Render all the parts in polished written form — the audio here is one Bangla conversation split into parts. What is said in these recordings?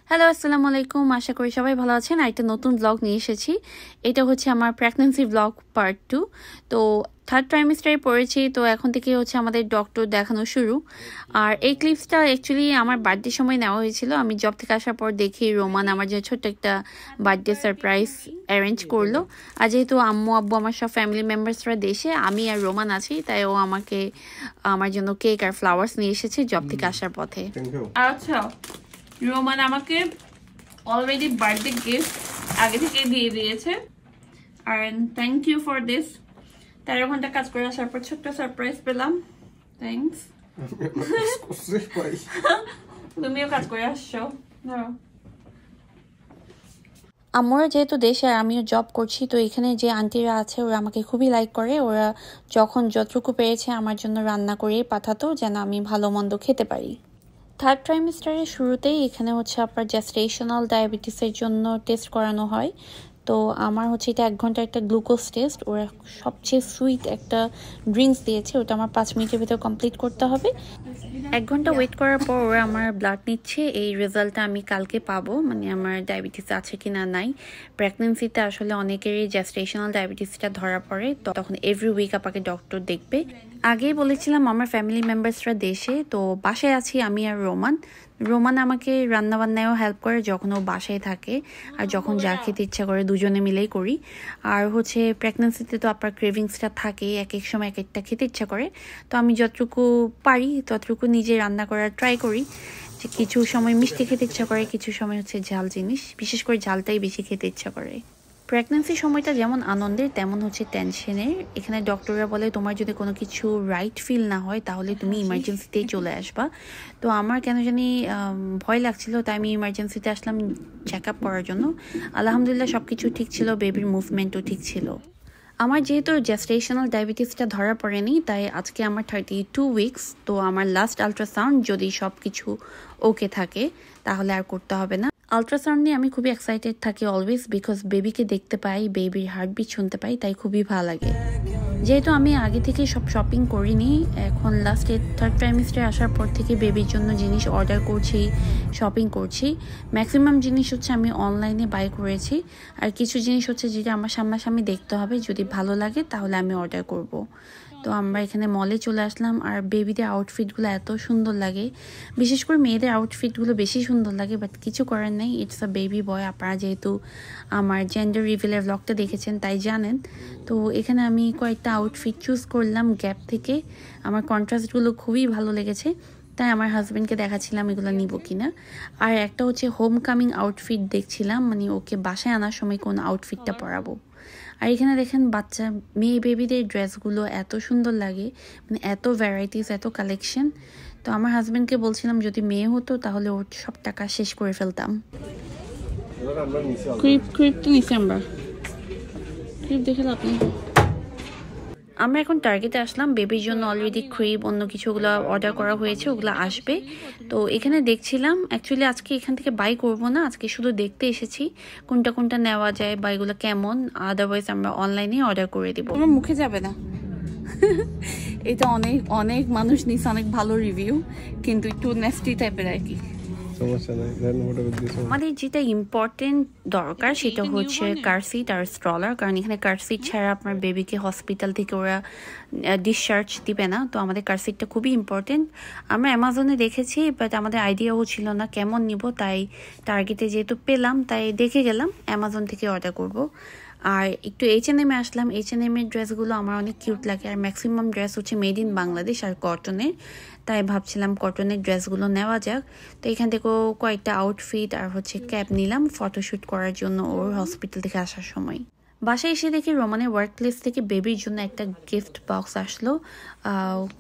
হ্যালো আসসালামু আলাইকুম, আশা করি সবাই ভালো আছেন। আর একটা নতুন ব্লগ নিয়ে এসেছি। এটা হচ্ছে আমার প্রেগন্যান্সি ব্লগ পার্ট 2। তো থার্ড ট্রাইমেস্টারে পড়েছি, তো এখন থেকে হচ্ছে আমাদের ডক্টর দেখানো শুরু। আর এই ক্লিপসটা অ্যাকচুয়ালি আমার বার্থডে সময় নেওয়া হয়েছিল। আমি জব থেকে আসার পর দেখি রোমান আমার যে ছোট্ট একটা বার্থডে সারপ্রাইজ অ্যারেঞ্জ করলো। আর যেহেতু আম্মু আব্বু আমার সব ফ্যামিলি মেম্বার্সরা দেশে, আমি আর রোমান আছি, তাই ও আমাকে আমার জন্য কেক আর ফ্লাওয়ার্স নিয়ে এসেছে জব থেকে আসার পথে। আচ্ছা, রোমান আমাকে অলরেডি বার্থডে গিফট আগে থেকে দিয়ে দিয়েছে, আর থ্যাংক ইউ ফর দিস। 13 ঘন্টা কাজ করে আসার পর ছোট্ট সারপ্রাইজ পেলাম। থ্যাংকস। তুমিও কাজ করে আসছো। ধরো। আমরা যেহেতু দেশে আর আমিও জব করছি, তো এখানে যে আন্টিরা আছে ওরা আমাকে খুবই লাইক করে। ওরা যখন যতটুকু পেরেছে আমার জন্য রান্না করে পাঠাতো, যেন আমি ভালো মন্দ খেতে পারি। থার্ড ট্রাইমেস্টারের শুরুতেই এখানে হচ্ছে আপনার জেস্টেশনাল ডায়াবেটিসের জন্য টেস্ট করানো হয়। তো আমার হচ্ছে এটা 1 ঘন্টার একটা গ্লুকোজ টেস্ট। ওরা সবচেয়ে সুইট একটা ড্রিঙ্কস দিয়েছে, ওটা আমার 5 মিনিটের ভিতর কমপ্লিট করতে হবে। 1 ঘন্টা ওয়েট করার পর ওরা আমার ব্লাড নিচ্ছে। এই রেজাল্টটা আমি কালকে পাবো, মানে আমার ডায়াবেটিস আছে কি না নাই। প্রেগনেন্সিতে আসলে অনেকেরই জেস্টেশনাল ডায়াবেটিসটা ধরা পড়ে, তখন এভরি উইক আপনাকে ডক্টর দেখবে। আগেই বলেছিলাম আমার ফ্যামিলি মেম্বার্সরা দেশে, তো বাসায় আছি আমি আর রোমান। রোমান আমাকে রান্নাবান্নায়ও হেল্প করে যখন ও বাসায় থাকে, আর যখন যা খেতে ইচ্ছা করে দুজনে মিলেই করি। আর হচ্ছে প্রেগনেন্সিতে তো আপনার ক্রেভিংসটা থাকে, এক এক সময় এক একটা খেতে ইচ্ছা করে। তো আমি যতটুকু পারি ততটুকু নিজে রান্না করার ট্রাই করি। যে কিছু সময় মিষ্টি খেতে ইচ্ছা করে, কিছু সময় হচ্ছে ঝাল জিনিস, বিশেষ করে ঝালটাই বেশি খেতে ইচ্ছা করে। প্রেগন্যান্সি সময়টা যেমন আনন্দের তেমন হচ্ছে টেনশনের। এখানে ডক্টররা বলে তোমার যদি কোনো কিছু রাইট ফিল না হয় তাহলে তুমি ইমার্জেন্সিতেই চলে আসবা। তো আমার কেন জানি ভয় লাগছিল, তাই আমি ইমার্জেন্সিতে আসলাম চেক আপ করার জন্য। আলহামদুলিল্লাহ সব কিছু ঠিক ছিল, বেবির মুভমেন্টও ঠিক ছিল। আমার যেহেতু জেস্টেশনাল ডায়াবেটিসটা ধরা পড়েনি, তাই আজকে আমার 32 উইকস। তো আমার লাস্ট আলট্রাসাউন্ড যদি সব কিছু ওকে থাকে তাহলে আর করতে হবে না। আলট্রাসাউন্ড নিয়ে আমি খুবই এক্সাইটেড থাকি অলওয়েজ, বিকজ বেবিকে দেখতে পাই, বেবির হার্টবিট শুনতে পাই, তাই খুবই ভালো লাগে। যেহেতু আমি আগে থেকে সব শপিং করিনি, এখন লাস্টে থার্ড ট্রাইমেস্টারে আসার পর থেকে বেবির জন্য জিনিস অর্ডার করছি, শপিং করছি। ম্যাক্সিমাম জিনিস হচ্ছে আমি অনলাইনে বাই করেছি, আর কিছু জিনিস হচ্ছে যেটা আমার সামনাসামনি দেখতে হবে, যদি ভালো লাগে তাহলে আমি অর্ডার করব। তো আমরা এখানে মলে চলে আসলাম, আর বেবিদের আউটফিটগুলো এত সুন্দর লাগে, বিশেষ করে মেয়েদের আউটফিটগুলো বেশি সুন্দর লাগে। বাট কিছু করার নেই, ইটস আ বেবি বয়। আপনারা যেহেতু আমার জেন্ডার রিভিলের ব্লগটা দেখেছেন তাই জানেন। তো এখানে আমি কয়েকটা আউটফিট চুজ করলাম গ্যাপ থেকে। আমার কন্ট্রাস্টগুলো খুবই ভালো লেগেছে, তাই আমার হাজব্যান্ডকে দেখাচ্ছিলাম এগুলো নিব কিনা। আর একটা হচ্ছে হোম কামিং আউটফিট দেখছিলাম, মানে ওকে বাসায় আনার সময় কোন আউটফিটটা পরাবো। আর এখানে দেখেন বাচ্চা মেয়ে বেবিদের ড্রেসগুলো এত সুন্দর লাগে, মানে এত ভ্যারাইটিস, এত কালেকশন। তো আমার হাজব্যান্ডকে বলছিলাম যদি মেয়ে হতো তাহলে ওর সব টাকা শেষ করে ফেলতাম। ক্রিপ তো নিছি আমরা, ক্রিপ দেখে লাভ নেই। আমরা এখন টার্গেটে আসলাম। বেবির জন্য অলরেডি ক্রিপ অন্য কিছুগুলো অর্ডার করা হয়েছে, ওগুলো আসবে। তো এখানে দেখছিলাম, অ্যাকচুয়ালি আজকে এখান থেকে বাই করব না, আজকে শুধু দেখতে এসেছি কোনটা কোনটা নেওয়া যায় বা এগুলো কেমন। আদারওয়াইজ আমরা অনলাইনে অর্ডার করে দিব। আমার মুখে যাবে না। এটা অনেক অনেক মানুষ নিচ্ছে, অনেক ভালো রিভিউ, কিন্তু একটু নেস্টি টাইপের আর কি। আমাদের যেটা ইম্পর্টেন্ট দরকার সেটা হচ্ছে কার সিট আর স্ট্রলার, কারণ এখানে কার সিট ছাড়া আপনার বেবিকে হসপিটাল থেকে ওরা ডিসচার্জ দিবে না। তো আমাদের কার সিটটা খুবই ইম্পর্টেন্ট। আমরা অ্যামাজনে দেখেছি, বাট আমাদের আইডিয়াও ছিল না কেমন নিব, তাই টার্গেটে যেহেতু পেলাম তাই দেখে গেলাম অ্যামাজন থেকে অর্ডার করব। আর একটু H&M আসলাম। H&M এর ড্রেসগুলো আমার অনেক কিউট লাগে, আর ম্যাক্সিমাম ড্রেস হচ্ছে মেড ইন বাংলাদেশ আর কটনের, তাই ভাবছিলাম কটনের ড্রেসগুলো নেওয়া যাক। তো এখান থেকেও কয়েকটা আউটফিট আর হচ্ছে ক্যাপ নিলাম ফটোশ্যুট করার জন্য ওর হসপিটাল থেকে আসার সময়। বাসায় এসে দেখি রোমানের ওয়ার্ক প্লেস থেকে বেবির জন্য একটা গিফট বক্স আসলো,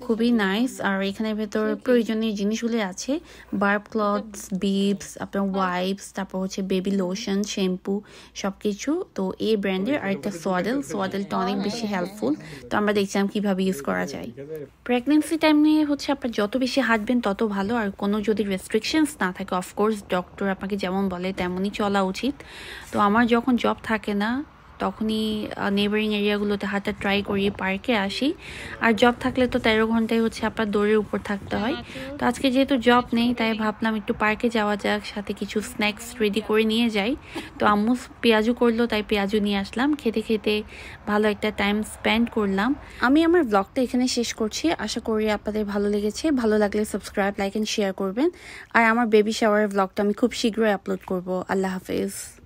খুবই নাইস। আর এখানের ভেতর প্রয়োজনীয় জিনিসগুলো আছে, বার্ব ক্লথস, বিবস, আপনার ওয়াইপস, তারপর হচ্ছে বেবি লোশন, শ্যাম্পু, সব কিছু। তো এই ব্র্যান্ডের। আর একটা সোয়াডেলটা অনেক বেশি হেল্পফুল। তো আমরা দেখছিলাম কীভাবে ইউজ করা যায়। প্রেগনেন্সি টাইমে হচ্ছে আপনার যত বেশি হাঁটবেন তত ভালো, আর কোনো যদি রেস্ট্রিকশনস না থাকে, অফকোর্স ডক্টর আপনাকে যেমন বলে তেমনই চলা উচিত। তো আমার যখন জব থাকে না তখনই নেবারিং এরিয়াগুলোতে হাঁটা ট্রাই করি, পার্কে আসি। আর জব থাকলে তো 13 ঘন্টায় হচ্ছে আপনার দৌড়ের উপর থাকতে হয়। তো আজকে যেহেতু জব নেই তাই ভাবলাম একটু পার্কে যাওয়া যাক, সাথে কিছু স্ন্যাক্স রেডি করে নিয়ে যাই। তো আম্মু পেঁয়াজু করলো তাই পেঁয়াজু নিয়ে আসলাম। খেতে খেতে ভালো একটা টাইম স্পেন্ড করলাম। আমি আমার ব্লগটা এখানে শেষ করছি। আশা করি আপনাদের ভালো লেগেছে। ভালো লাগলে সাবস্ক্রাইব, লাইক এন্ড শেয়ার করবেন। আর আমার বেবি শাওয়ারের ব্লগটা আমি খুব শীঘ্রই আপলোড করব। আল্লাহ হাফেজ।